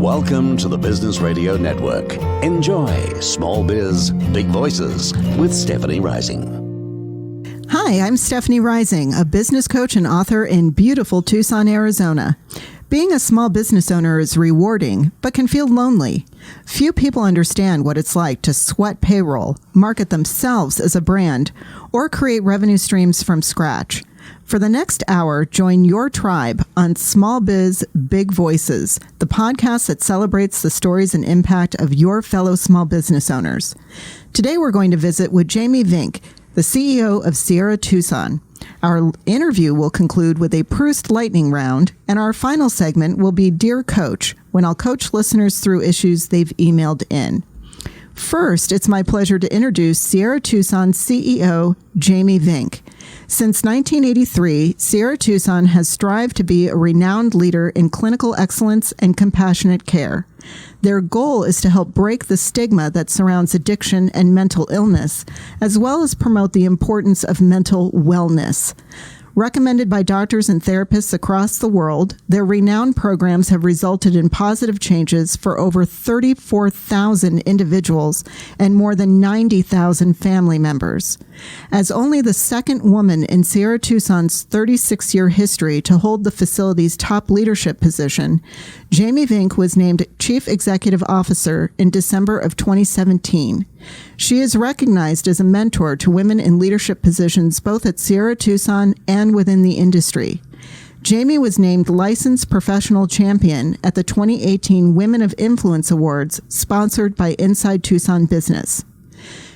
Welcome to the Business Radio Network. Enjoy Small Biz, Big Voices with Stephanie Rising. Hi, I'm Stephanie Rising, a business coach and author in beautiful Tucson, Arizona. Being a small business owner is rewarding, but can feel lonely. Few people understand what it's like to sweat payroll, market themselves as a brand, or create revenue streams from scratch. For the next hour, join your tribe on Small Biz, Big Voices, the podcast that celebrates the stories and impact of your fellow small business owners. Today, we're going to visit with Jamie Vink, the CEO of Sierra Tucson. Our interview will conclude with a Proust lightning round, and our final segment will be Dear Coach, when I'll coach listeners through issues they've emailed in. First, it's my pleasure to introduce Sierra Tucson CEO, Jamie Vink. Since 1983, Sierra Tucson has strived to be a renowned leader in clinical excellence and compassionate care. Their goal is to help break the stigma that surrounds addiction and mental illness, as well as promote the importance of mental wellness. Recommended by doctors and therapists across the world, their renowned programs have resulted in positive changes for over 34,000 individuals and more than 90,000 family members. As only the second woman in Sierra Tucson's 36-year history to hold the facility's top leadership position, Jamie Vink was named Chief Executive Officer in December of 2017. She is recognized as a mentor to women in leadership positions both at Sierra Tucson and within the industry. Jamie was named Licensed Professional Champion at the 2018 Women of Influence Awards, sponsored by Inside Tucson Business.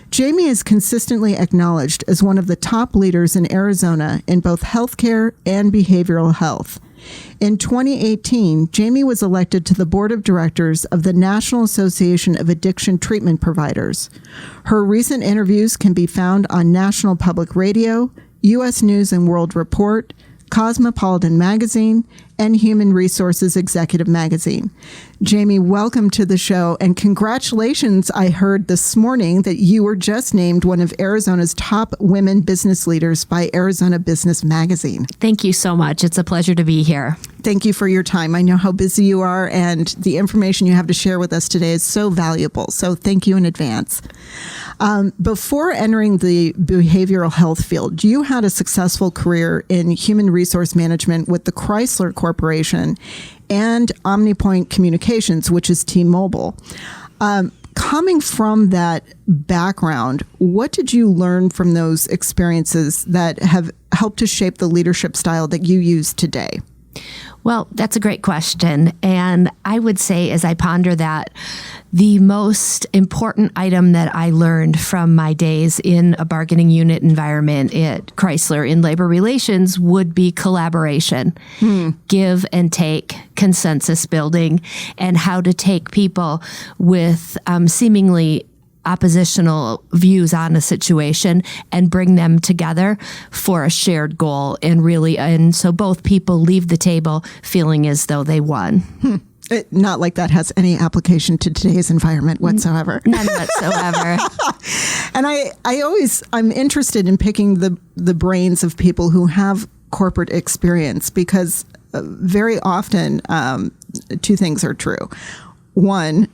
Jamie is consistently acknowledged as one of the top leaders in Arizona in both healthcare and behavioral health. In 2018, Jamie was elected to the board of directors of the National Association of Addiction Treatment Providers. Her recent interviews can be found on National Public Radio, U.S. News and World Report, Cosmopolitan Magazine, and Human Resources Executive Magazine. Jamie, welcome to the show, and congratulations. I heard this morning that you were just named one of Arizona's top women business leaders by Arizona Business Magazine. Thank you so much. It's a pleasure to be here. Thank you for your time. I know how busy you are, and the information you have to share with us today is so valuable. So thank you in advance. Before entering the behavioral health field, you had a successful career in human resource management with the Chrysler Corporation and OmniPoint Communications, which is T-Mobile. Coming from that background, what did you learn from those experiences that have helped to shape the leadership style that you use today? Well, that's a great question. And I would say, as I ponder that, the most important item that I learned from my days in a bargaining unit environment at Chrysler in labor relations would be collaboration, give and take, consensus building, and how to take people with seemingly oppositional views on a situation and bring them together for a shared goal, and so both people leave the table feeling as though they won. Not like that has any application to today's environment whatsoever. None whatsoever. And I'm interested in picking the brains of people who have corporate experience, because very often two things are true. One,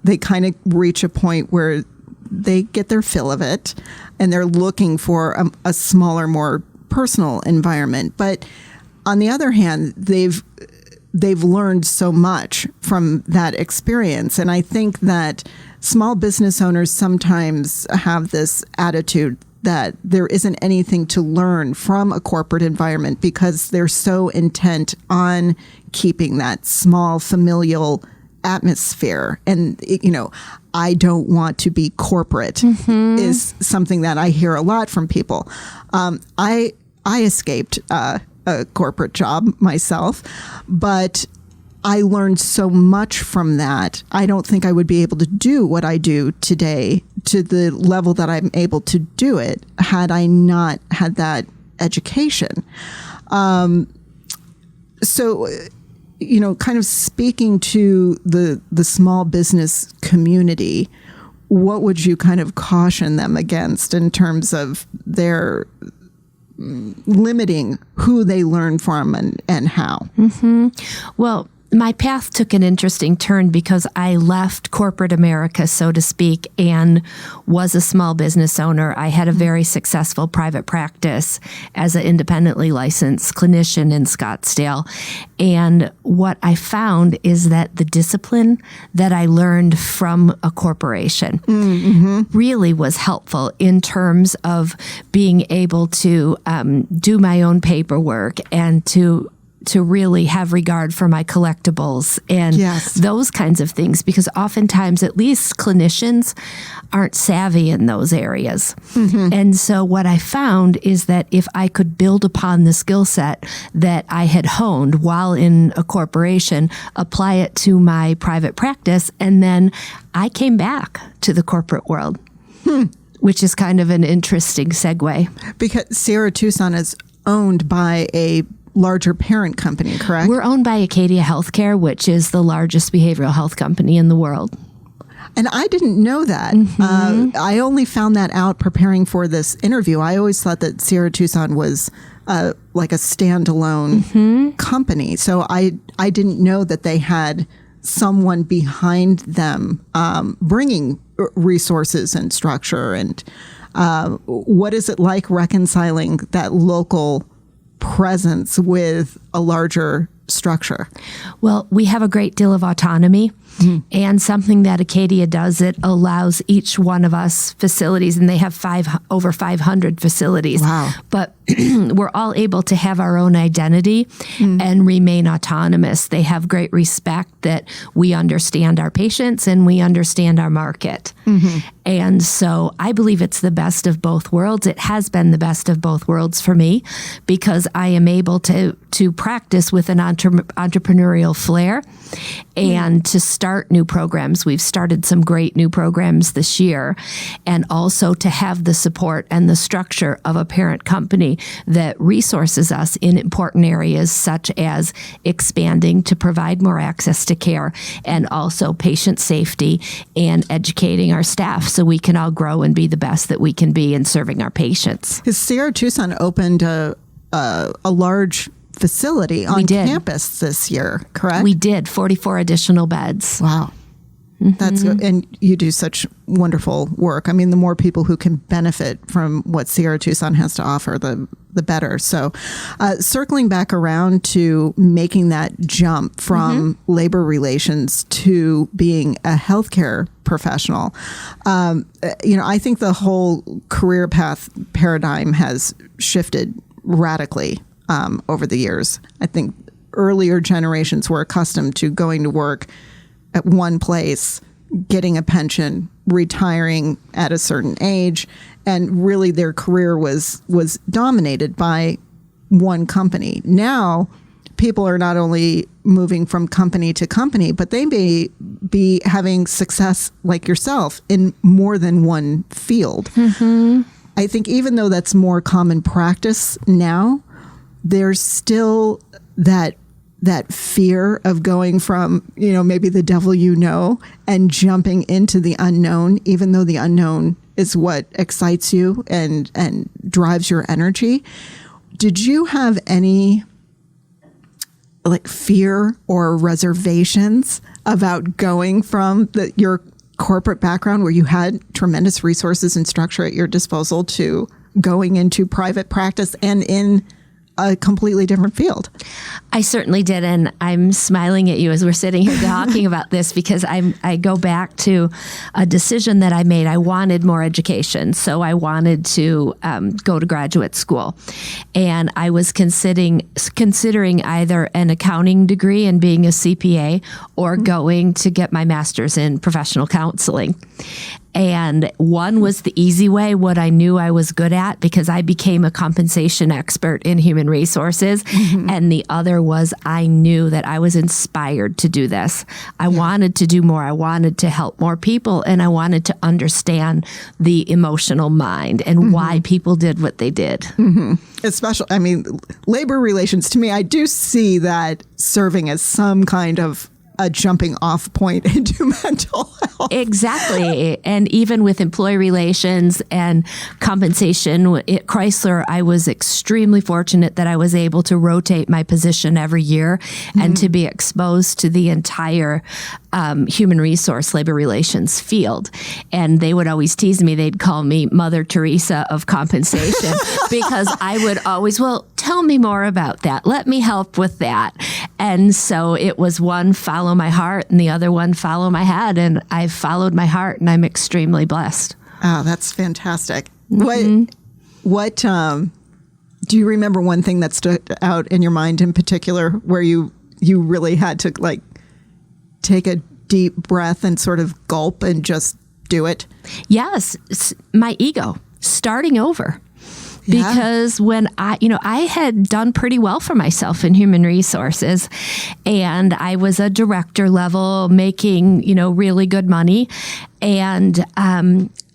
they kind of reach a point where they get their fill of it and they're looking for a smaller, more personal environment. But on the other hand, they've learned so much from that experience. And I think that small business owners sometimes have this attitude that there isn't anything to learn from a corporate environment because they're so intent on keeping that small familial atmosphere. And, I don't want to be corporate is something that I hear a lot from people. I escaped a corporate job myself, but I learned so much from that. I don't think I would be able to do what I do today to the level that I'm able to do it had I not had that education. So, kind of speaking to the small business community, what would you kind of caution them against in terms of their limiting who they learn from and how? Well, my path took an interesting turn because I left corporate America, so to speak, and was a small business owner. I had a very successful private practice as an independently licensed clinician in Scottsdale. And what I found is that the discipline that I learned from a corporation really was helpful in terms of being able to do my own paperwork and to really have regard for my collectibles and those kinds of things, because oftentimes, at least clinicians aren't savvy in those areas. And so what I found is that if I could build upon the skill set that I had honed while in a corporation, apply it to my private practice, and then I came back to the corporate world, which is kind of an interesting segue. Because Sierra Tucson is owned by a larger parent company, correct? We're owned by Acadia Healthcare, which is the largest behavioral health company in the world. And I didn't know that. I only found that out preparing for this interview. I always thought that Sierra Tucson was like a standalone company. So I didn't know that they had someone behind them bringing resources and structure. And what is it like reconciling that local presence with a larger structure? Well, we have a great deal of autonomy. And something that Acadia does, it allows each one of us facilities, and they have over 500 facilities. Wow. But we're all able to have our own identity and remain autonomous. They have great respect that we understand our patients and we understand our market. And so I believe it's the best of both worlds. It has been the best of both worlds for me because I am able to practice with an entrepreneurial flair and to start new programs. We've started some great new programs this year, and also to have the support and the structure of a parent company that resources us in important areas such as expanding to provide more access to care, and also patient safety and educating our staff so we can all grow and be the best that we can be in serving our patients. Because Sierra Tucson opened a large facility on campus this year, correct? We did, 44 additional beds. Wow. That's good. And you do such wonderful work. I mean, the more people who can benefit from what Sierra Tucson has to offer, the better. So circling back around to making that jump from labor relations to being a healthcare professional, I think the whole career path paradigm has shifted radically over the years. I think earlier generations were accustomed to going to work at one place, getting a pension, retiring at a certain age, and really their career was dominated by one company. Now, people are not only moving from company to company, but they may be having success like yourself in more than one field. I think even though that's more common practice now, there's still that fear of going from, maybe the devil and jumping into the unknown, even though the unknown is what excites you and drives your energy. Did you have any fear or reservations about going from your corporate background where you had tremendous resources and structure at your disposal to going into private practice and in a completely different field? I certainly did, and I'm smiling at you as we're sitting here talking about this because I go back to a decision that I made. I wanted more education, so I wanted to go to graduate school, and I was considering either an accounting degree and being a CPA or going to get my master's in professional counseling. And one was the easy way, what I knew I was good at, because I became a compensation expert in human resources. And the other was I knew that I was inspired to do this. I wanted to do more. I wanted to help more people. And I wanted to understand the emotional mind and why people did what they did. Especially, labor relations, to me, I do see that serving as some kind of a jumping off point into mental health. Exactly. And even with employee relations and compensation at Chrysler, I was extremely fortunate that I was able to rotate my position every year and to be exposed to the entire human resource labor relations field. And they would always tease me. They'd call me Mother Teresa of compensation because I would always, well, tell me more about that. Let me help with that. And so it was one, follow my heart, and the other one, follow my head. And I followed my heart, and I'm extremely blessed. Oh, that's fantastic. What do you remember one thing that stood out in your mind in particular where you really had to like take a deep breath and sort of gulp and just do it? Yes, it's my ego starting over. Yeah. Because when I had done pretty well for myself in human resources, and I was a director level making, really good money. And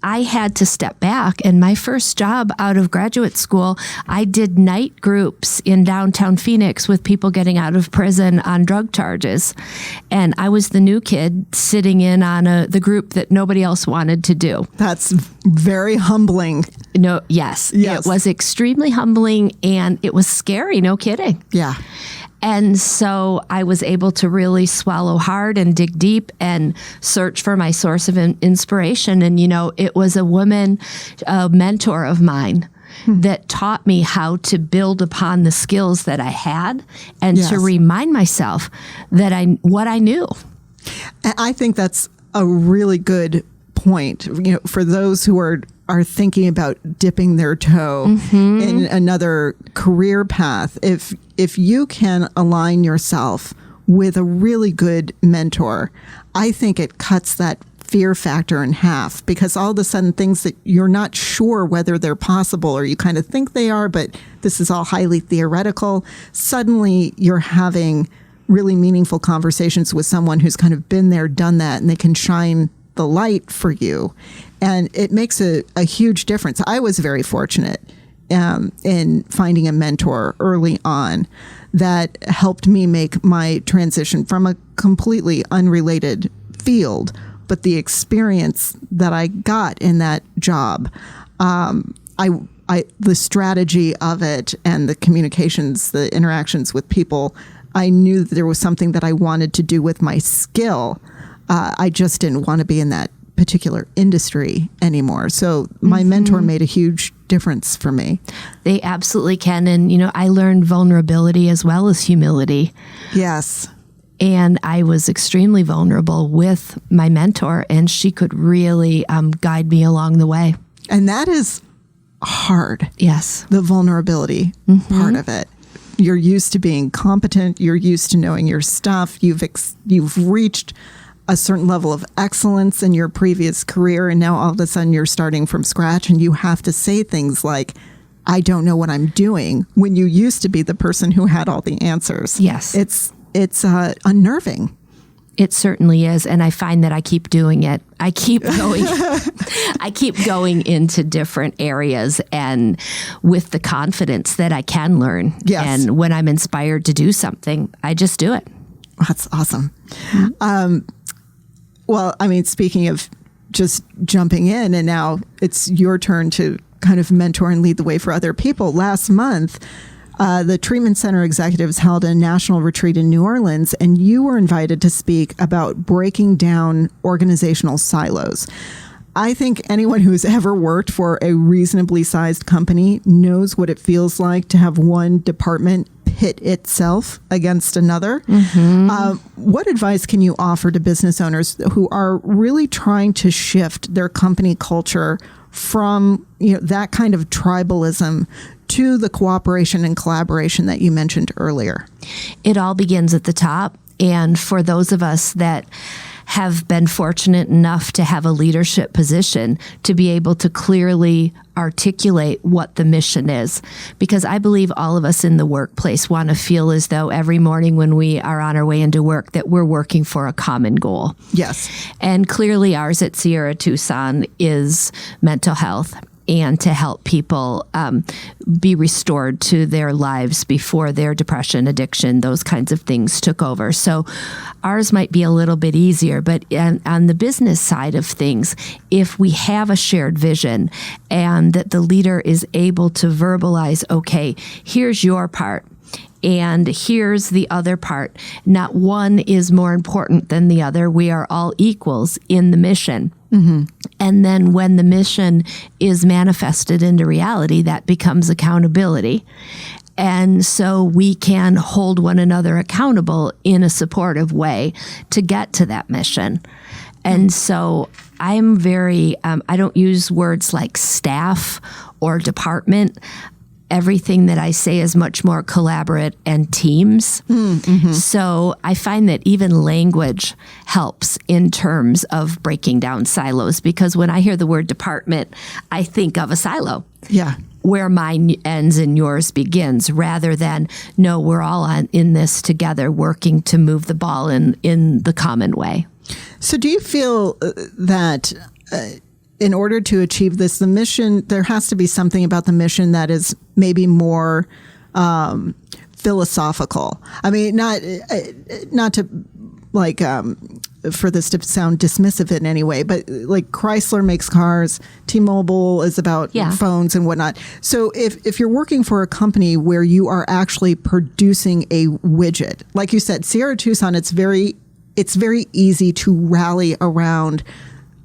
I had to step back. And my first job out of graduate school, I did night groups in downtown Phoenix with people getting out of prison on drug charges. And I was the new kid sitting in on the group that nobody else wanted to do. That's very humbling. Yes. It was extremely humbling, and it was scary, no kidding. Yeah. And so I was able to really swallow hard and dig deep and search for my source of inspiration. And, it was a woman, a mentor of mine, that taught me how to build upon the skills that I had and to remind myself that what I knew. I think that's a really good point. For those who are thinking about dipping their toe in another career path, if you can align yourself with a really good mentor, I think it cuts that fear factor in half, because all of a sudden things that you're not sure whether they're possible, or you kind of think they are, but this is all highly theoretical, suddenly you're having really meaningful conversations with someone who's kind of been there, done that, and they can shine the light for you. And it makes a huge difference. I was very fortunate in finding a mentor early on that helped me make my transition from a completely unrelated field. But the experience that I got in that job, the strategy of it and the communications, the interactions with people, I knew that there was something that I wanted to do with my skill. I just didn't want to be in that particular industry anymore. So my mentor made a huge difference for me. They absolutely can. And, I learned vulnerability as well as humility. Yes. And I was extremely vulnerable with my mentor, and she could really guide me along the way. And that is hard. Yes. The vulnerability part of it. You're used to being competent. You're used to knowing your stuff. You've reached a certain level of excellence in your previous career, and now all of a sudden you're starting from scratch, and you have to say things like, I don't know what I'm doing, when you used to be the person who had all the answers. Yes. It's unnerving. It certainly is. And I find that I keep doing it. I keep going. I keep going into different areas, and with the confidence that I can learn. Yes. And when I'm inspired to do something, I just do it. That's awesome. Well, I mean, speaking of just jumping in, and now it's your turn to kind of mentor and lead the way for other people. Last month, the treatment center executives held a national retreat in New Orleans, and you were invited to speak about breaking down organizational silos. I think anyone who's ever worked for a reasonably sized company knows what it feels like to have one department pit itself against another. What advice can you offer to business owners who are really trying to shift their company culture from that kind of tribalism to the cooperation and collaboration that you mentioned earlier? It all begins at the top. And for those of us that have been fortunate enough to have a leadership position, to be able to clearly articulate what the mission is. Because I believe all of us in the workplace want to feel as though every morning when we are on our way into work that we're working for a common goal. Yes. And clearly ours at Sierra Tucson is mental health. and to help people be restored to their lives before their depression, addiction, those kinds of things took over. So ours might be a little bit easier, but on the business side of things, if we have a shared vision and that the leader is able to verbalize, okay, here's your part, and here's the other part. Not one is more important than the other. We are all equals in the mission. Mm-hmm. And then when the mission is manifested into reality, that becomes accountability. And so we can hold one another accountable in a supportive way to get to that mission. And so I'm very, I don't use words like staff or department. Everything that I say is much more collaborate and teams. Mm-hmm. So I find that even language helps in terms of breaking down silos, because when I hear the word department, I think of a silo. Yeah. Where mine ends and yours begins, rather than, no, we're all in this together, working to move the ball in the common way. So do you feel that in order to achieve this, the mission, there has to be something about the mission that is maybe more philosophical? I mean, not to like for this to sound dismissive in any way, but like Chrysler makes cars, T-Mobile is about phones and whatnot. So if you're working for a company where you are actually producing a widget, like you said, Sierra Tucson, it's very easy to rally around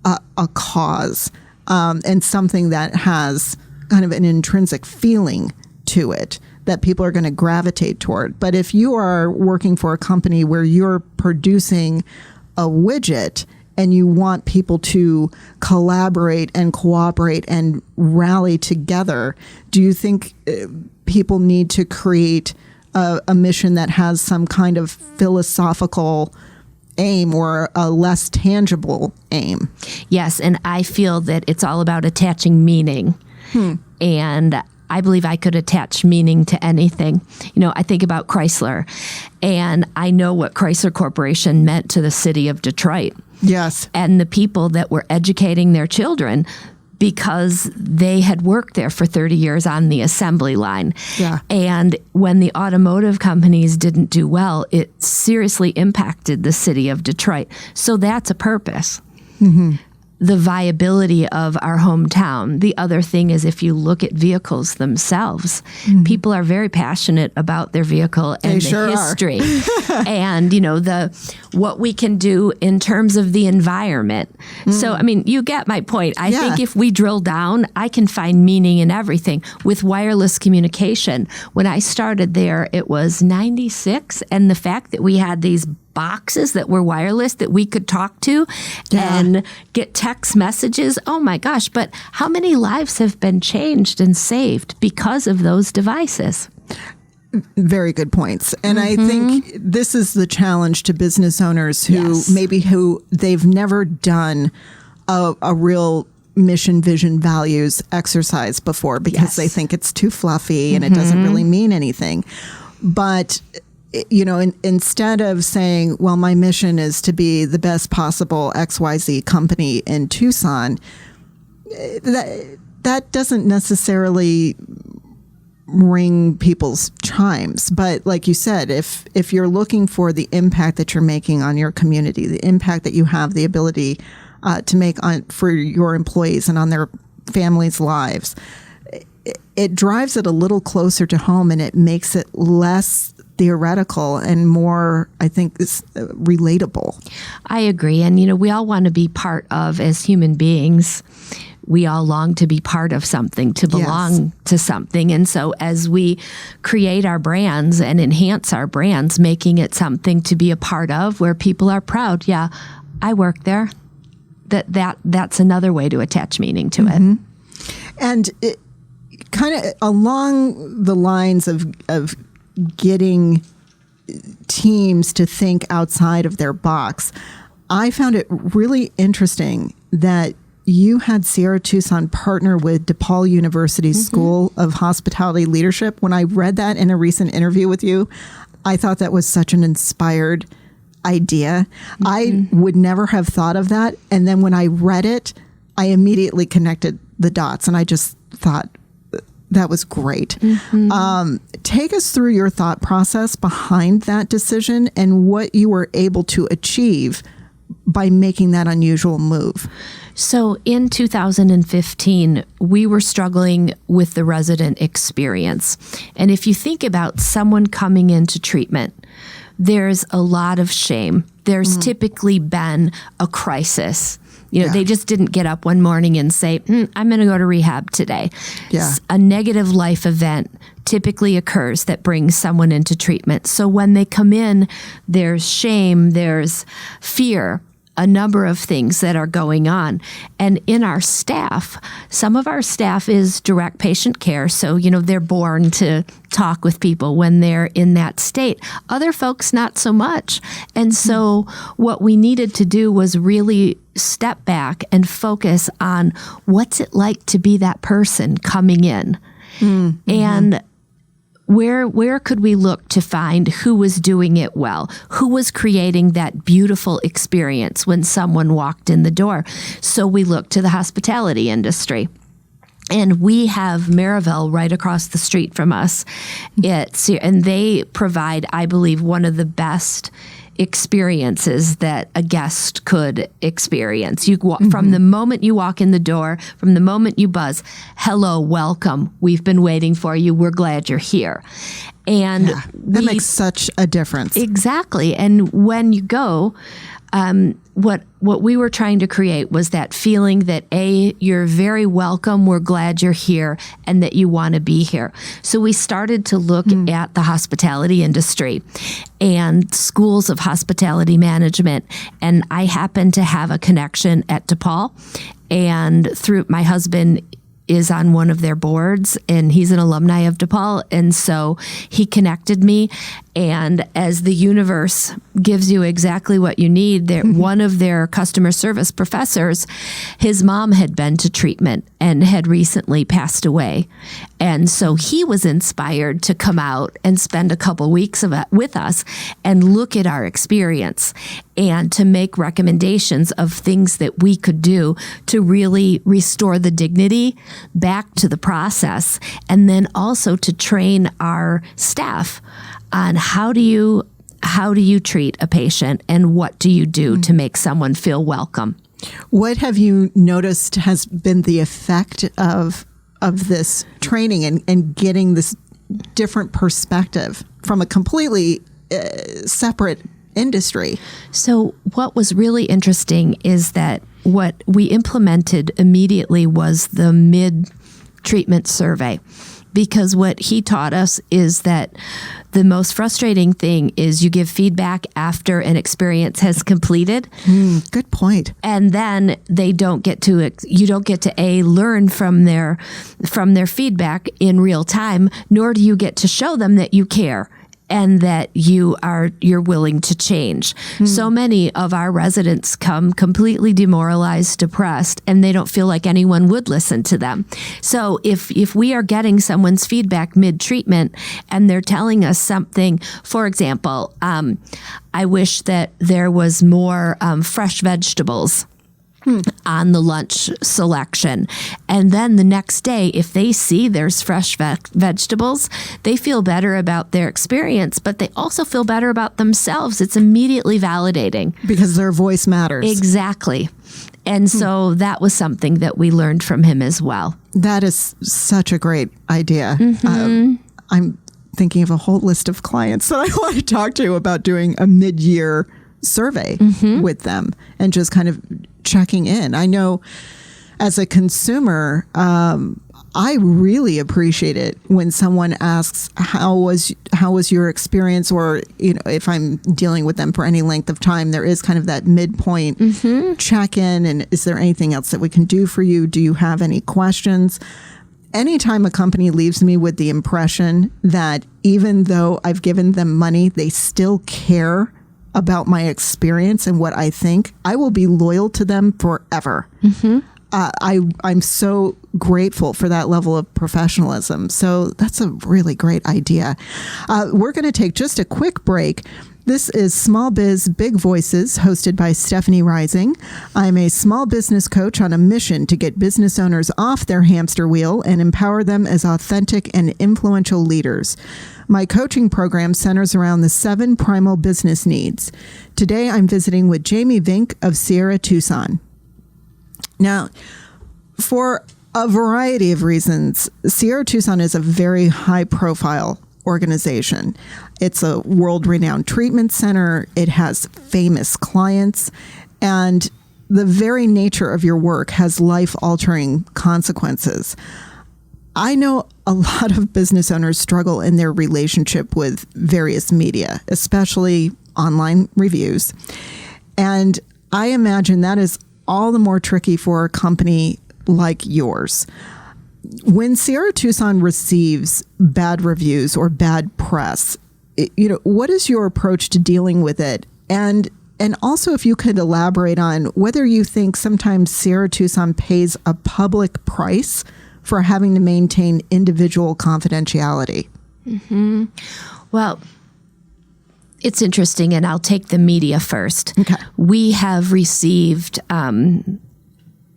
a cause and something that has kind of an intrinsic feeling to it that people are going to gravitate toward. But if you are working for a company where you're producing a widget and you want people to collaborate and cooperate and rally together, do you think people need to create a mission that has some kind of philosophical aim or a less tangible aim? Yes, and I feel that it's all about attaching meaning. And I believe I could attach meaning to anything. You know, I think about Chrysler, and I know what Chrysler Corporation meant to the city of Detroit. Yes. And the people that were educating their children because they had worked there for 30 years on the assembly line. Yeah. And when the automotive companies didn't do well, it seriously impacted the city of Detroit. So that's a purpose. Mm-hmm. The viability of our hometown. The other thing is, if you look at vehicles themselves, people are very passionate about their vehicle and the history. And, you know, what we can do in terms of the environment. So, I mean, you get my point. I think if we drill down, I can find meaning in everything. With wireless communication, when I started there, it was 96. And the fact that we had these boxes that were wireless that we could talk to and get text messages. Oh my gosh, but how many lives have been changed and saved because of those devices? Very good points. And I think this is the challenge to business owners who they've never done a real mission, vision, values exercise before because they think it's too fluffy and it doesn't really mean anything. But you know, instead of saying, well, my mission is to be the best possible XYZ company in Tucson, that doesn't necessarily ring people's chimes. But like you said, if you're looking for the impact that you're making on your community, the impact that you have the ability to make for your employees and on their families' lives, it drives it a little closer to home and it makes it less theoretical and more, I think, relatable. I agree. And, you know, we all want to be part of, as human beings, we all long to be part of something, to belong to something. And so as we create our brands and enhance our brands, making it something to be a part of where people are proud. Yeah, I work there. That's another way to attach meaning to it. And it kind of along the lines of getting teams to think outside of their box, I found it really interesting that you had Sierra Tucson partner with DePaul University's School of Hospitality Leadership. When I read that in a recent interview with you, I thought that was such an inspired idea. I would never have thought of that. And then when I read it, I immediately connected the dots. And I just thought that was great. Take us through your thought process behind that decision and what you were able to achieve by making that unusual move. So in 2015, we were struggling with the resident experience. And if you think about someone coming into treatment, there's a lot of shame. There's typically been a crisis. They just didn't get up one morning and say, I'm going to go to rehab today. Yeah. A negative life event typically occurs that brings someone into treatment. So when they come in, there's shame, there's fear, a number of things that are going on. And in our staff, some of our staff is direct patient care. So, they're born to talk with people when they're in that state. Other folks, not so much. And so what we needed to do was really step back and focus on what's it like to be that person coming in. And where could we look to find who was doing it well, who was creating that beautiful experience when someone walked in the door? So we looked to the hospitality industry. And we have Maryville right across the street from us. And they provide, I believe, one of the best experiences that a guest could experience. From the moment you walk in the door, from the moment you buzz, hello, welcome. We've been waiting for you. We're glad you're here. And that makes such a difference. Exactly. And when you go, what we were trying to create was that feeling that you're very welcome, we're glad you're here, and that you want to be here. So we started to look at the hospitality industry and schools of hospitality management. And I happen to have a connection at DePaul, and through my husband is on one of their boards, and he's an alumni of DePaul. And so he connected me. And as the universe gives you exactly what you need, one of their customer service professors, his mom had been to treatment and had recently passed away. And so he was inspired to come out and spend a couple weeks of it with us and look at our experience and to make recommendations of things that we could do to really restore the dignity back to the process, and then also to train our staff on how do you treat a patient and what do you do to make someone feel welcome. What have you noticed has been the effect of this training and getting this different perspective from a completely separate industry? So what was really interesting is that what we implemented immediately was the mid-treatment survey, because what he taught us is that the most frustrating thing is you give feedback after an experience has completed. Good point. And then you don't get to learn from their feedback in real time, nor do you get to show them that you care and that you're willing to change. So many of our residents come completely demoralized, depressed, and they don't feel like anyone would listen to them. So if we are getting someone's feedback mid-treatment and they're telling us something, for example, I wish that there was more fresh vegetables on the lunch selection. And then the next day, if they see there's fresh vegetables, they feel better about their experience, but they also feel better about themselves. It's immediately validating. Because their voice matters. Exactly. And so that was something that we learned from him as well. That is such a great idea. I'm thinking of a whole list of clients that I want to talk to about doing a mid-year survey with them and just kind of checking in. I know as a consumer, I really appreciate it when someone asks, how was your experience? Or, if I'm dealing with them for any length of time, there is kind of that midpoint check in. And is there anything else that we can do for you? Do you have any questions? Anytime a company leaves me with the impression that even though I've given them money, they still care about my experience and what I think, I will be loyal to them forever. I'm so grateful for that level of professionalism. So that's a really great idea. We're going to take just a quick break. This is Small Biz Big Voices, hosted by Stephanie Rising. I'm a small business coach on a mission to get business owners off their hamster wheel and empower them as authentic and influential leaders. My coaching program centers around the 7 primal business needs. Today, I'm visiting with Jamie Vink of Sierra Tucson. Now, for a variety of reasons, Sierra Tucson is a very high-profile organization. It's a world-renowned treatment center. It has famous clients, and the very nature of your work has life-altering consequences. I know a lot of business owners struggle in their relationship with various media, especially online reviews. And I imagine that is all the more tricky for a company like yours. When Sierra Tucson receives bad reviews or bad press, what is your approach to dealing with it? And also, if you could elaborate on whether you think sometimes Sierra Tucson pays a public price for having to maintain individual confidentiality. Mm-hmm. Well, it's interesting, and I'll take the media first. Okay. We have received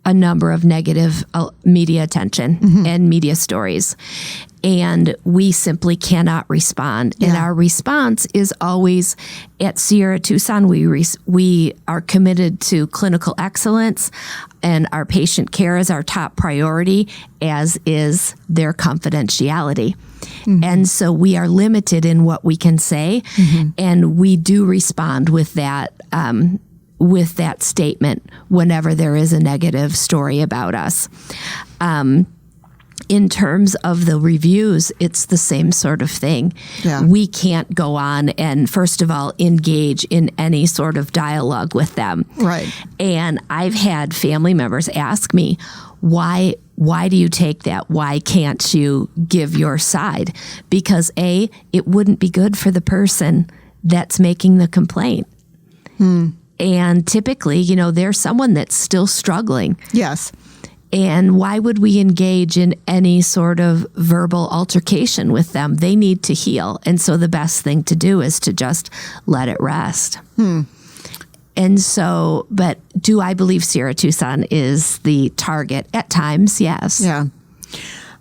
a number of negative media attention and media stories, and we simply cannot respond. Yeah. And our response is always, at Sierra Tucson, we are committed to clinical excellence, and our patient care is our top priority, as is their confidentiality. And so we are limited in what we can say, and we do respond with that statement whenever there is a negative story about us. In terms of the reviews, it's the same sort of thing. Yeah. We can't go on and, first of all, engage in any sort of dialogue with them. Right. And I've had family members ask me, why do you take that? Why can't you give your side? Because A, it wouldn't be good for the person that's making the complaint. And typically, there's someone that's still struggling. Yes. And why would we engage in any sort of verbal altercation with them? They need to heal. And so the best thing to do is to just let it rest. And so, but do I believe Sierra Tucson is the target? At times, yes. Yeah.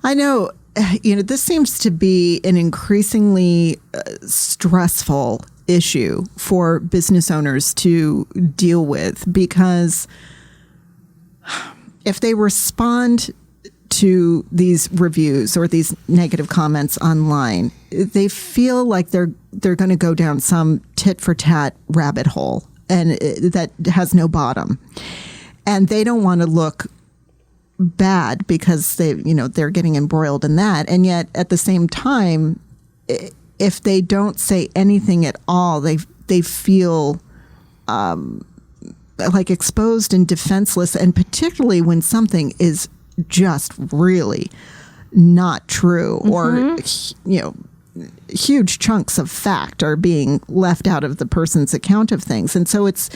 I know, this seems to be an increasingly stressful issue for business owners to deal with, because if they respond to these reviews or these negative comments online, they feel like they're going to go down some tit for tat rabbit hole, and that has no bottom. And they don't want to look bad because they're getting embroiled in that. And yet at the same time, if they don't say anything at all, they feel like exposed and defenseless, and particularly when something is just really not true, or huge chunks of fact are being left out of the person's account of things. And so it's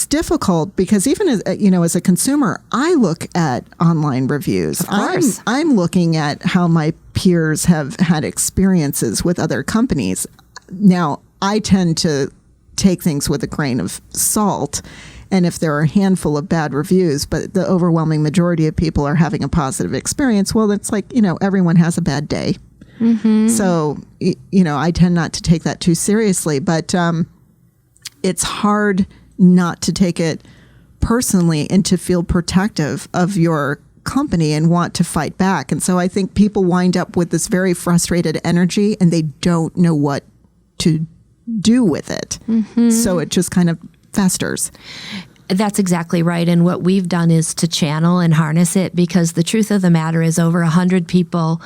difficult, because even as a consumer, I look at online reviews. Of course. I'm looking at how my peers have had experiences with other companies. Now, I tend to take things with a grain of salt. And if there are a handful of bad reviews, but the overwhelming majority of people are having a positive experience, well, it's like, everyone has a bad day. So, I tend not to take that too seriously, but it's hard not to take it personally and to feel protective of your company and want to fight back. And so I think people wind up with this very frustrated energy, and they don't know what to do with it. So it just kind of festers. That's exactly right. And what we've done is to channel and harness it, because the truth of the matter is over 100 people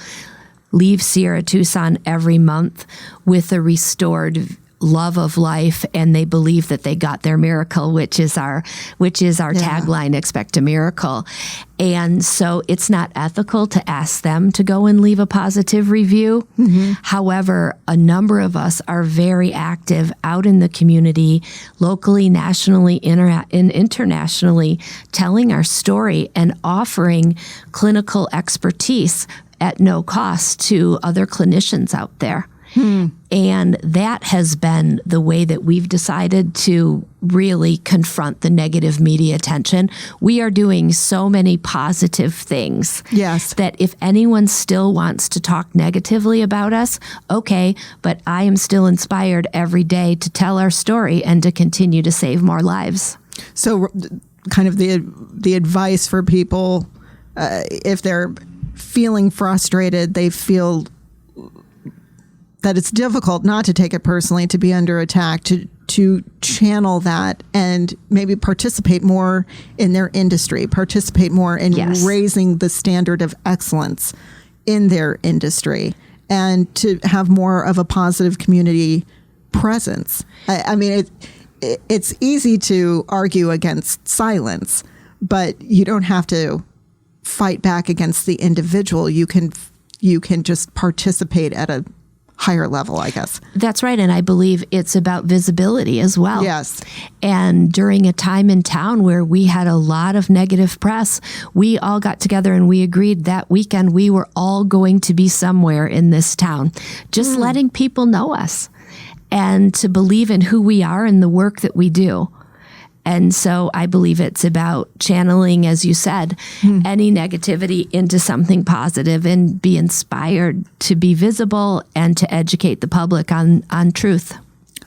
leave Sierra Tucson every month with a restored love of life, and they believe that they got their miracle, which is our tagline, expect a miracle. And so it's not ethical to ask them to go and leave a positive review. However, a number of us are very active out in the community, locally, nationally, and internationally, telling our story and offering clinical expertise at no cost to other clinicians out there. And that has been the way that we've decided to really confront the negative media attention. We are doing so many positive things. Yes. That if anyone still wants to talk negatively about us, okay, but I am still inspired every day to tell our story and to continue to save more lives. So kind of the advice for people, if they're feeling frustrated, they feel that it's difficult not to take it personally, to be under attack, to channel that and maybe participate more in their industry, participate more in raising the standard of excellence in their industry, and to have more of a positive community presence. I mean, it's easy to argue against silence, but you don't have to fight back against the individual. You can just participate at a higher level, I guess. That's right. And I believe it's about visibility as well. Yes. And during a time in town where we had a lot of negative press, we all got together and we agreed that weekend we were all going to be somewhere in this town, just letting people know us and to believe in who we are and the work that we do. And so I believe it's about channeling, as you said, any negativity into something positive and be inspired to be visible and to educate the public on truth.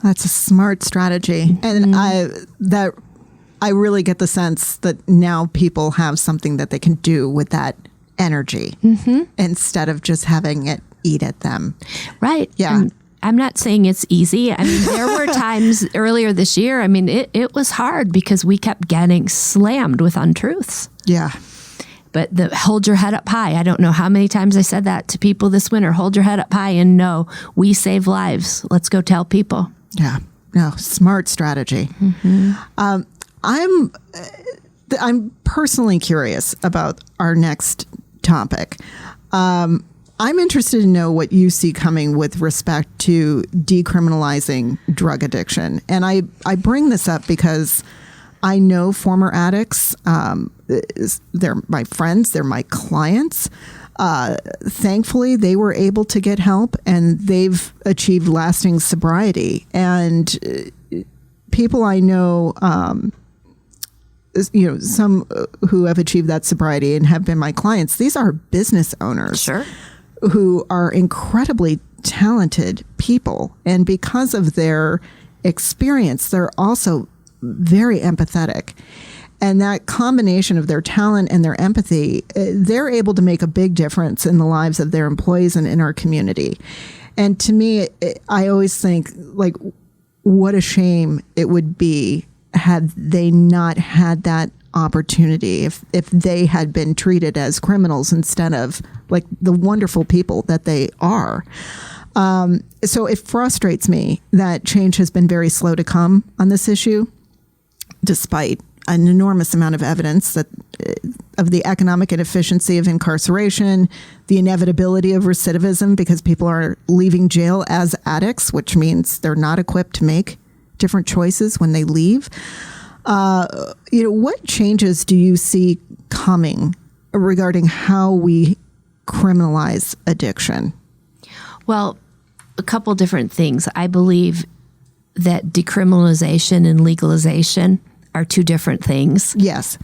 That's a smart strategy. And I really get the sense that now people have something that they can do with that energy instead of just having it eat at them. Right. Yeah. And I'm not saying it's easy. I mean, there were times earlier this year, I mean, it was hard because we kept getting slammed with untruths. Yeah. But hold your head up high. I don't know how many times I said that to people this winter. Hold your head up high and know we save lives. Let's go tell people. Yeah. No, smart strategy. I'm personally curious about our next topic. I'm interested to know what you see coming with respect to decriminalizing drug addiction. And I bring this up because I know former addicts. They're my friends. They're my clients. Thankfully, they were able to get help and they've achieved lasting sobriety. And people I know, some who have achieved that sobriety and have been my clients, these are business owners. Sure. Who are incredibly talented people. And because of their experience, they're also very empathetic. And that combination of their talent and their empathy, they're able to make a big difference in the lives of their employees and in our community. And to me, I always think, like, what a shame it would be had they not had that opportunity, if they had been treated as criminals instead of like the wonderful people that they are. So it frustrates me that change has been very slow to come on this issue, despite an enormous amount of evidence that of the economic inefficiency of incarceration, the inevitability of recidivism because people are leaving jail as addicts, which means they're not equipped to make different choices when they leave. What changes do you see coming regarding how we criminalize addiction? Well, a couple different things. I believe that decriminalization and legalization are two different things. Yes.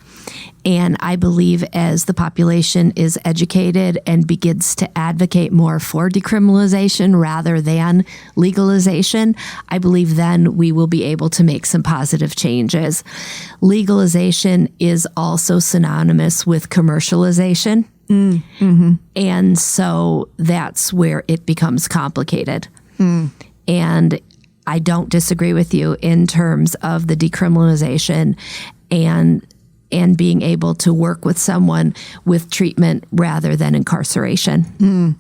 And I believe as the population is educated and begins to advocate more for decriminalization rather than legalization, I believe then we will be able to make some positive changes. Legalization is also synonymous with commercialization. And so that's where it becomes complicated. And I don't disagree with you in terms of the decriminalization and being able to work with someone with treatment rather than incarceration.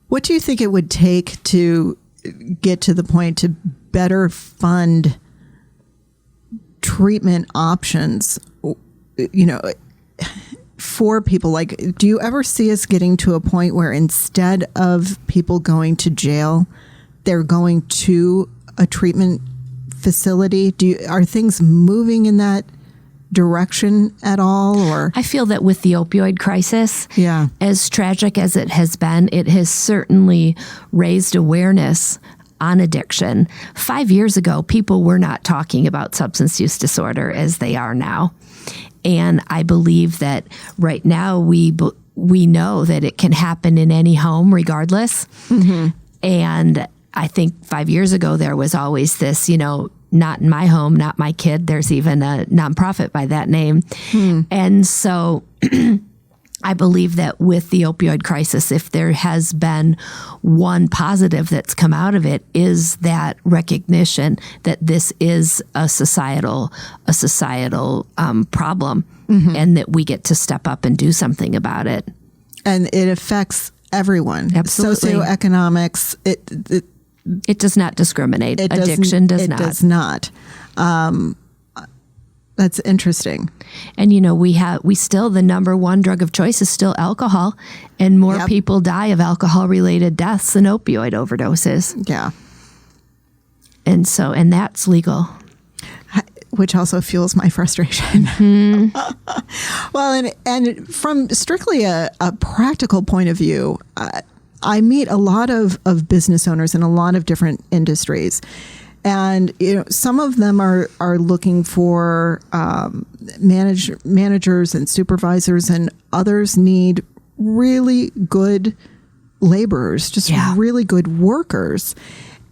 What do you think it would take to get to the point to better fund treatment options, for people? Like, do you ever see us getting to a point where instead of people going to jail, they're going to a treatment facility? Are things moving in that direction at all? Or I feel that with the opioid crisis, Yeah. as tragic as it has been, it has certainly raised awareness on addiction. 5 years ago, people were not talking about substance use disorder as they are now. And I believe that right now we know that it can happen in any home regardless. And I think 5 years ago, there was always this, not in my home, not my kid. There's even a nonprofit by that name. And so I believe that with the opioid crisis, if there has been one positive that's come out of it, is that recognition that this is a societal problem, and that we get to step up and do something about it. And it affects everyone. Absolutely. Socioeconomics, It does not discriminate. Addiction does not. It does not. That's interesting. And we still, the number one drug of choice is still alcohol, and more people die of alcohol related deaths than opioid overdoses. Yeah. And that's legal. Which also fuels my frustration. Well, and from strictly a practical point of view, I meet a lot of business owners in a lot of different industries. And some of them are looking for managers and supervisors, and others need really good laborers, just really good workers.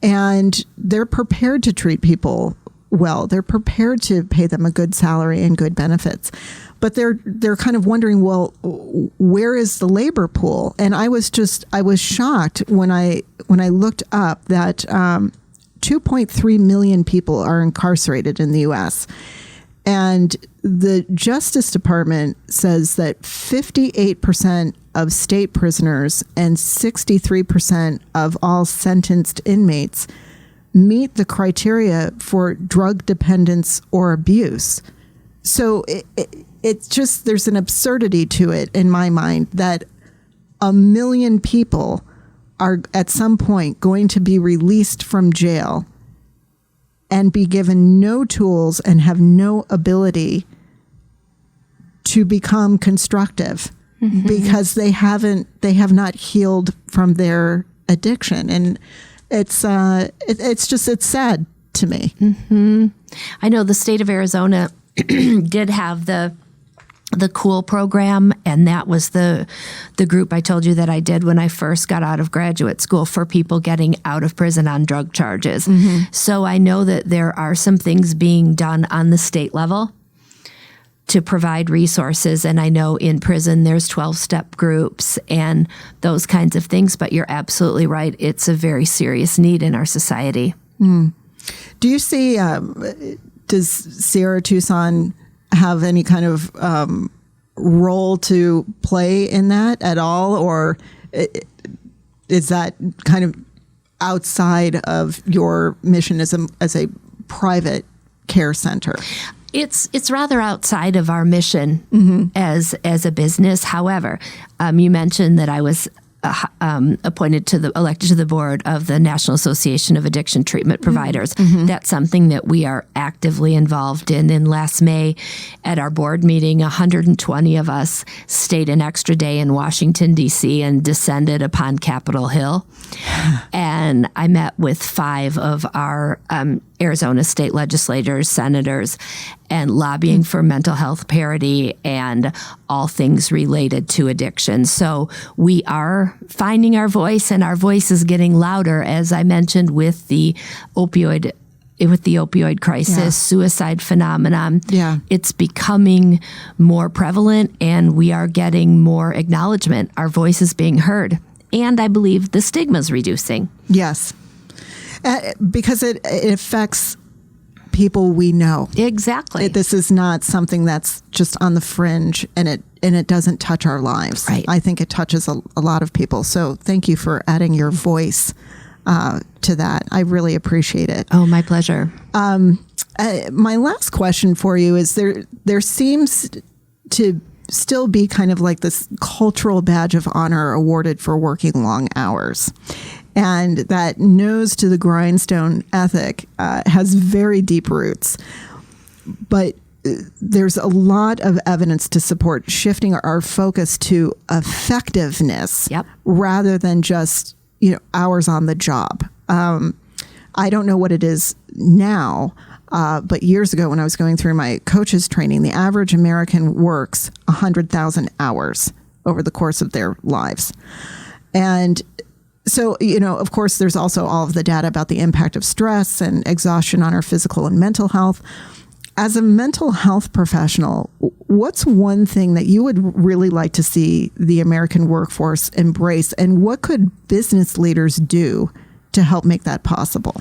And they're prepared to treat people well. They're prepared to pay them a good salary and good benefits. But they're kind of wondering, well, where is the labor pool? And I was shocked when I looked up that 2.3 million people are incarcerated in the U.S. And the Justice Department says that 58% of state prisoners and 63% of all sentenced inmates meet the criteria for drug dependence or abuse. So it's just, there's an absurdity to it in my mind that 1 million people are at some point going to be released from jail and be given no tools and have no ability to become constructive because they have not healed from their addiction. And it's sad to me. I know the state of Arizona did have the COOL program, and that was the group I told you that I did when I first got out of graduate school for people getting out of prison on drug charges. So I know that there are some things being done on the state level to provide resources, and I know in prison there's 12-step groups and those kinds of things, but you're absolutely right. It's a very serious need in our society. Do you see, does Sierra Tucson have any kind of role to play in that at all? Or is that kind of outside of your mission as a private care center? It's rather outside of our mission as a business. However, you mentioned that I was elected to the board of the National Association of Addiction Treatment Providers. That's something that we are actively involved in. And last May at our board meeting, 120 of us stayed an extra day in Washington, D.C. and descended upon Capitol Hill. And I met with 5 of our Arizona state legislators, senators, and lobbying for mental health parity and all things related to addiction. So we are finding our voice, and our voice is getting louder, as I mentioned, with the opioid crisis, suicide phenomenon. It's becoming more prevalent, and we are getting more acknowledgement. Our voice is being heard. And I believe the stigma is reducing. Yes. Because it affects people we know. Exactly. This is not something that's just on the fringe, and it doesn't touch our lives. Right. I think it touches a lot of people. So thank you for adding your voice to that. I really appreciate it. Oh, my pleasure. My last question for you is there seems to still be kind of like this cultural badge of honor awarded for working long hours. And that nose to the grindstone ethic has very deep roots. But there's a lot of evidence to support shifting our focus to effectiveness rather than just, hours on the job. I don't know what it is now, but years ago when I was going through my coaches training, the average American works 100,000 hours over the course of their lives. And so, of course, there's also all of the data about the impact of stress and exhaustion on our physical and mental health. As a mental health professional, what's one thing that you would really like to see the American workforce embrace, and what could business leaders do to help make that possible?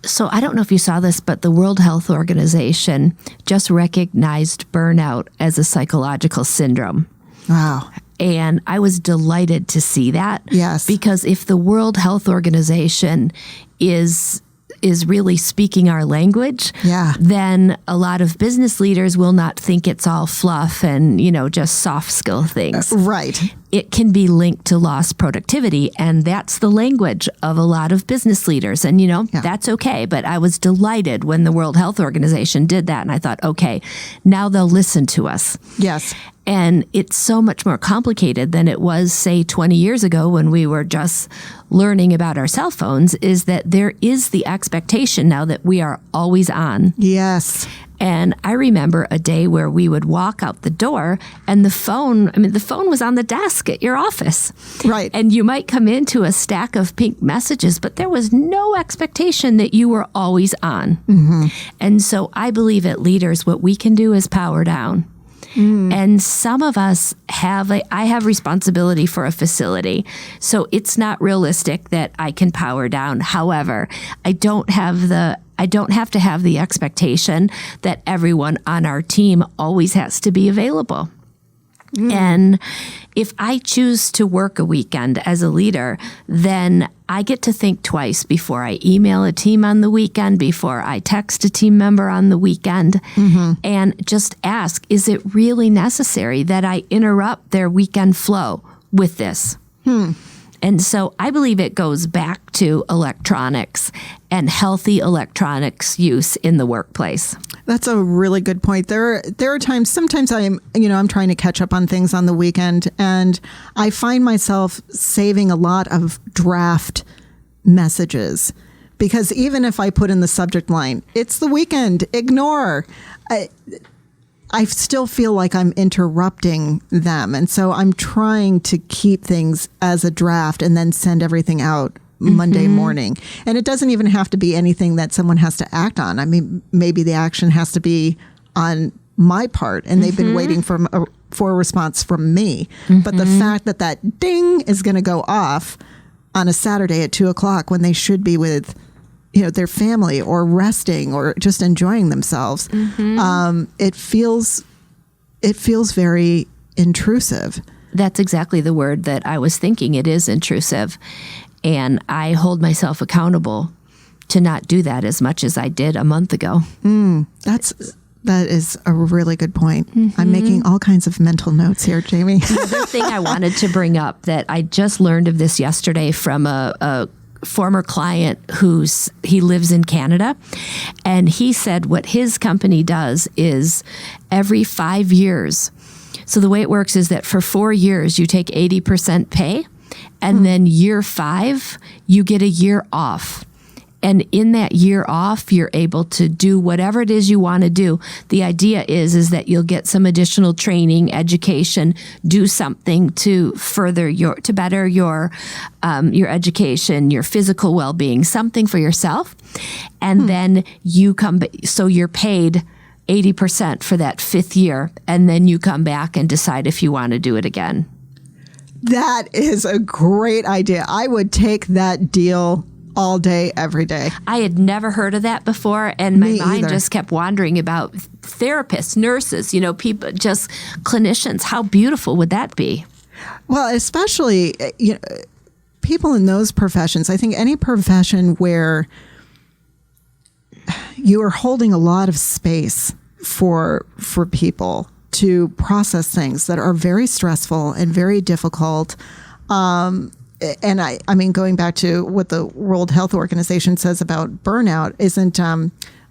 So I don't know if you saw this, but the World Health Organization just recognized burnout as a psychological syndrome. Wow. And I was delighted to see that. Yes. Because if the World Health Organization is really speaking our language, then a lot of business leaders will not think it's all fluff and, just soft skill things. Right. It can be linked to lost productivity, and that's the language of a lot of business leaders. And, that's okay. But I was delighted when the World Health Organization did that, and I thought, okay, now they'll listen to us. Yes. And it's so much more complicated than it was, say, 20 years ago when we were just learning about our cell phones, is that there is the expectation now that we are always on. Yes. And I remember a day where we would walk out the door and the phone was on the desk at your office. Right. And you might come into a stack of pink messages, but there was no expectation that you were always on. Mm-hmm. And so I believe at Leaders, what we can do is power down. And some of us I have responsibility for a facility. So it's not realistic that I can power down. However, I don't have to have the expectation that everyone on our team always has to be available. And if I choose to work a weekend as a leader, then I get to think twice before I email a team on the weekend, before I text a team member on the weekend, and just ask, is it really necessary that I interrupt their weekend flow with this? And so I believe it goes back to electronics and healthy electronics use in the workplace. That's a really good point. There are times, sometimes I'm trying to catch up on things on the weekend, and I find myself saving a lot of draft messages, because even if I put in the subject line, it's the weekend, ignore, I still feel like I'm interrupting them. And so I'm trying to keep things as a draft and then send everything out Monday morning. And it doesn't even have to be anything that someone has to act on. I mean, maybe the action has to be on my part, and they've been waiting for a response from me. But the fact that ding is going to go off on a Saturday at 2:00 when they should be with their family or resting or just enjoying themselves, it feels very intrusive. That's exactly the word that I was thinking. It is intrusive. And I hold myself accountable to not do that as much as I did a month ago. That is a really good point. I'm making all kinds of mental notes here, Jamie. The other thing I wanted to bring up that I just learned of this yesterday from a former client he lives in Canada, and he said what his company does is every 5 years. So the way it works is that for 4 years you take 80% pay, and then year 5 you get a year off. And in that year off, you're able to do whatever it is you want to do. The idea is that you'll get some additional training, education, do something to better your education, your physical well-being, something for yourself. And then so you're paid 80% for that 5th year. And then you come back and decide if you want to do it again. That is a great idea. I would take that deal all day, every day. I had never heard of that before, and my mind just kept wandering about therapists, nurses, people, just clinicians. How beautiful would that be? Well, especially people in those professions. I think any profession where you are holding a lot of space for people to process things that are very stressful and very difficult. And I mean, going back to what the World Health Organization says about burnout, isn't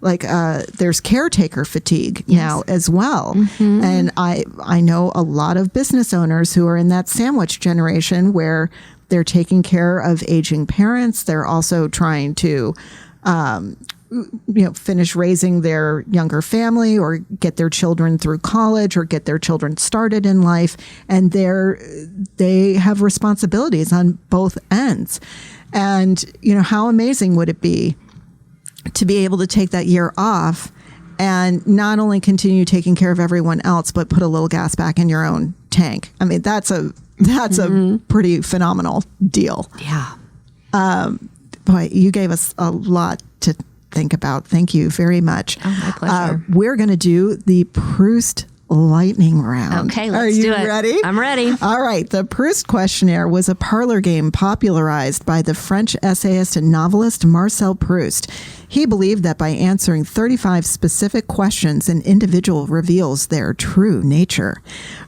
there's caretaker fatigue now as well. And I know a lot of business owners who are in that sandwich generation where they're taking care of aging parents. They're also trying to, finish raising their younger family or get their children through college or get their children started in life. And they have responsibilities on both ends. And, how amazing would it be to be able to take that year off and not only continue taking care of everyone else, but put a little gas back in your own tank? I mean, that's a pretty phenomenal deal. Yeah. Boy, you gave us a lot to think about. Thank you very much. Oh, my pleasure. We're going to do the Proust lightning round. Okay, let's do it. Are you ready? I'm ready. All right. The Proust questionnaire was a parlor game popularized by the French essayist and novelist Marcel Proust. He believed that by answering 35 specific questions, an individual reveals their true nature.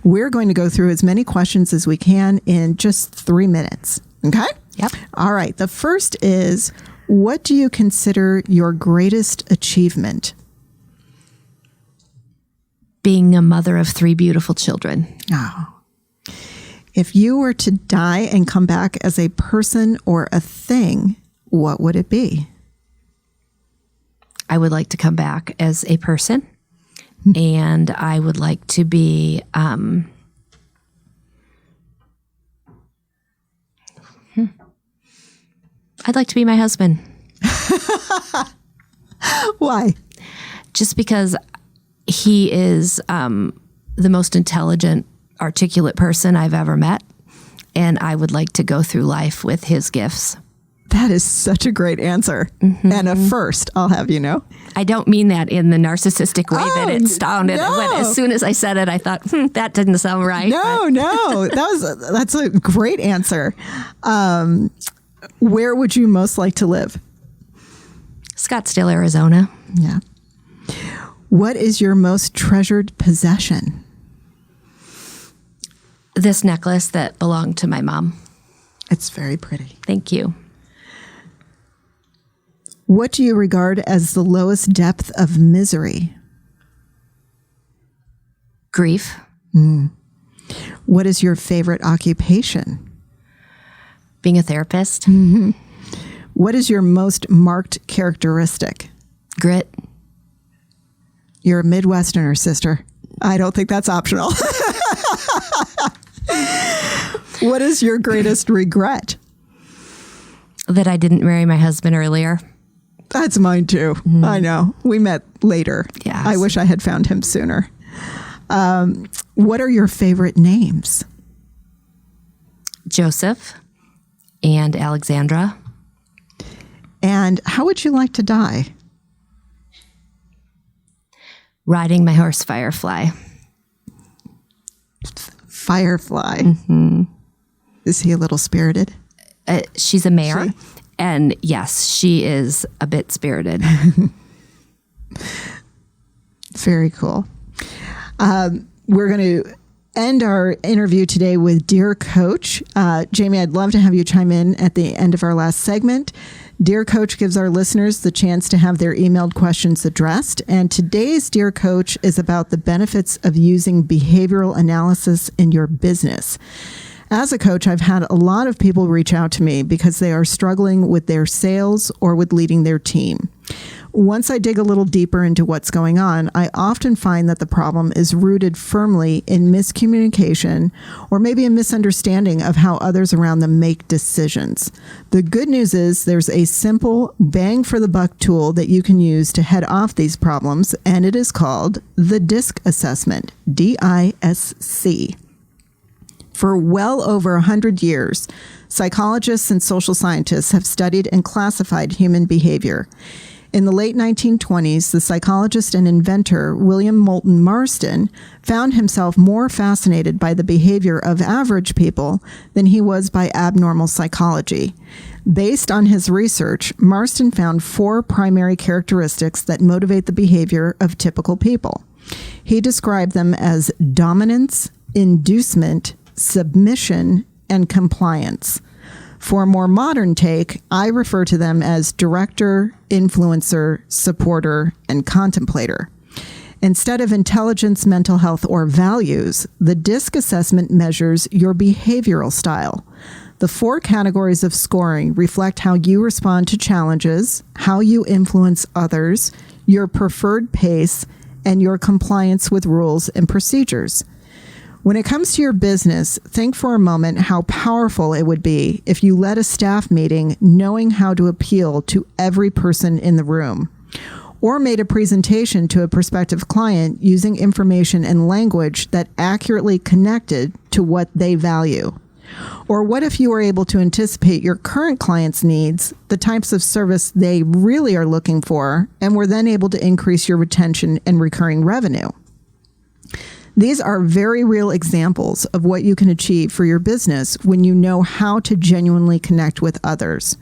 We're going to go through as many questions as we can in just 3 minutes. Okay? Yep. All right. The first is, what do you consider your greatest achievement? Being a mother of 3 beautiful children. Oh. If you were to die and come back as a person or a thing, what would it be? I would like to come back as a person, and I would like to be I'd like to be my husband. Why? Just because he is the most intelligent, articulate person I've ever met, and I would like to go through life with his gifts. That is such a great answer. And a first, I'll have you know. I don't mean that in the narcissistic way that it sounded. No. But as soon as I said it, I thought, that didn't sound right. No. That's a great answer. Where would you most like to live? Scottsdale, Arizona. Yeah. What is your most treasured possession? This necklace that belonged to my mom. It's very pretty. Thank you. What do you regard as the lowest depth of misery? Grief. What is your favorite occupation? Being a therapist. What is your most marked characteristic? Grit. You're a Midwesterner, sister. I don't think that's optional. What is your greatest regret? That I didn't marry my husband earlier. That's mine too. I know. We met later. Yes. I wish I had found him sooner. What are your favorite names? Joseph and Alexandra. And how would you like to die? Riding my horse Firefly. Firefly. Is he a little spirited? She's a mare. And yes, she is a bit spirited. Very cool. We're going to end our interview today with Dear Coach. Jamie, I'd love to have you chime in at the end of our last segment. Dear Coach gives our listeners the chance to have their emailed questions addressed. And today's Dear Coach is about the benefits of using behavioral analysis in your business. As a coach, I've had a lot of people reach out to me because they are struggling with their sales or with leading their team. Once I dig a little deeper into what's going on, I often find that the problem is rooted firmly in miscommunication or maybe a misunderstanding of how others around them make decisions. The good news is there's a simple bang for the buck tool that you can use to head off these problems, and it is called the DISC assessment, DISC. For well over 100 years, psychologists and social scientists have studied and classified human behavior. In the late 1920s, the psychologist and inventor William Moulton Marston found himself more fascinated by the behavior of average people than he was by abnormal psychology. Based on his research, Marston found 4 primary characteristics that motivate the behavior of typical people. He described them as dominance, inducement, submission, and compliance. For a more modern take, I refer to them as director, influencer, supporter, and contemplator. Instead of intelligence, mental health, or values, the DISC assessment measures your behavioral style. The 4 categories of scoring reflect how you respond to challenges, how you influence others, your preferred pace, and your compliance with rules and procedures. When it comes to your business, think for a moment how powerful it would be if you led a staff meeting knowing how to appeal to every person in the room, or made a presentation to a prospective client using information and language that accurately connected to what they value. Or what if you were able to anticipate your current clients' needs, the types of service they really are looking for, and were then able to increase your retention and recurring revenue? These are very real examples of what you can achieve for your business when you know how to genuinely connect with others.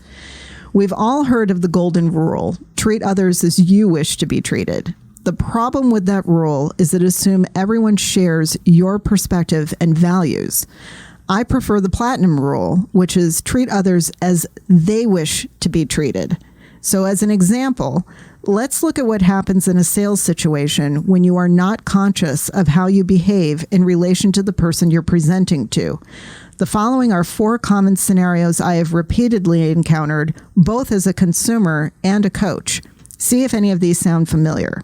We've all heard of the golden rule: treat others as you wish to be treated. The problem with that rule is it assumes everyone shares your perspective and values. I prefer the platinum rule, which is treat others as they wish to be treated. So as an example, let's look at what happens in a sales situation when you are not conscious of how you behave in relation to the person you're presenting to. The following are 4 common scenarios I have repeatedly encountered, both as a consumer and a coach. See if any of these sound familiar.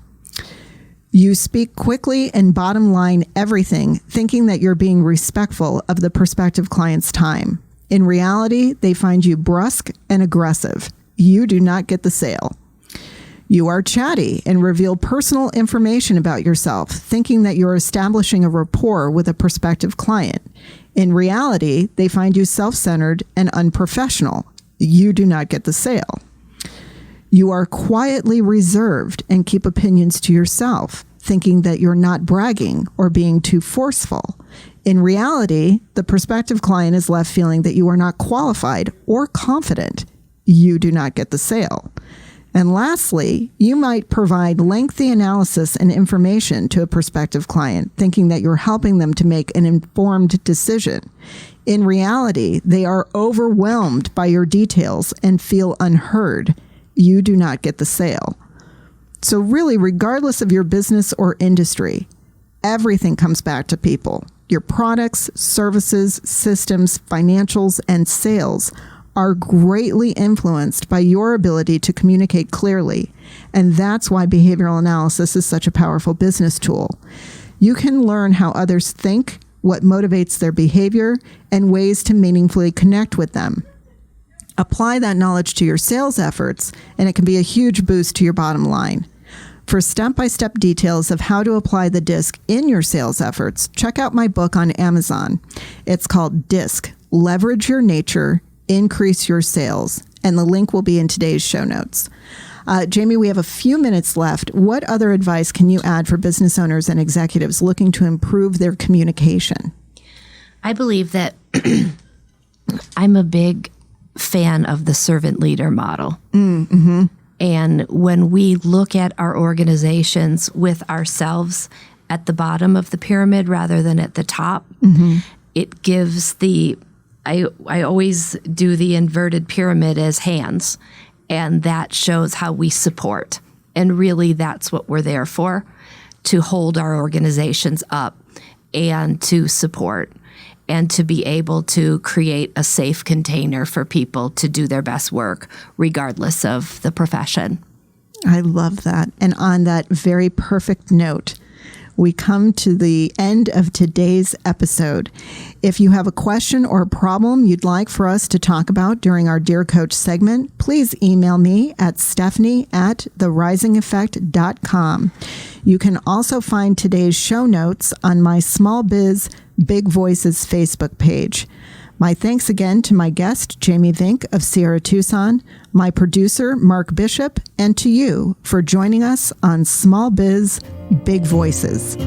You speak quickly and bottom line everything, thinking that you're being respectful of the prospective client's time. In reality, they find you brusque and aggressive. You do not get the sale. You are chatty and reveal personal information about yourself, thinking that you're establishing a rapport with a prospective client. In reality, they find you self-centered and unprofessional. You do not get the sale. You are quietly reserved and keep opinions to yourself, thinking that you're not bragging or being too forceful. In reality, the prospective client is left feeling that you are not qualified or confident. You do not get the sale. And lastly, you might provide lengthy analysis and information to a prospective client, thinking that you're helping them to make an informed decision. In reality, they are overwhelmed by your details and feel unheard. You do not get the sale. So really, regardless of your business or industry, everything comes back to people. Your products, services, systems, financials, and sales are greatly influenced by your ability to communicate clearly. And that's why behavioral analysis is such a powerful business tool. You can learn how others think, what motivates their behavior, and ways to meaningfully connect with them. Apply that knowledge to your sales efforts, and it can be a huge boost to your bottom line. For step-by-step details of how to apply the DISC in your sales efforts, check out my book on Amazon. It's called DISC, Leverage Your Nature, Increase Your Sales, and the link will be in today's show notes. Jamie, we have a few minutes left. What other advice can you add for business owners and executives looking to improve their communication? I believe that I'm a big fan of the servant leader model. Mm-hmm. And when we look at our organizations with ourselves at the bottom of the pyramid rather than at the top, it gives I always do the inverted pyramid as hands, and that shows how we support. And really, that's what we're there for, to hold our organizations up and to support and to be able to create a safe container for people to do their best work, regardless of the profession. I love that. And on that very perfect note, we come to the end of today's episode. If you have a question or a problem you'd like for us to talk about during our Dear Coach segment, please email me at stephanie@therisingeffect.com. You can also find today's show notes on my Small Biz Big Voices Facebook page. My thanks again to my guest, Jamie Vink of Sierra Tucson, my producer, Mark Bishop, and to you for joining us on Small Biz Big Voices.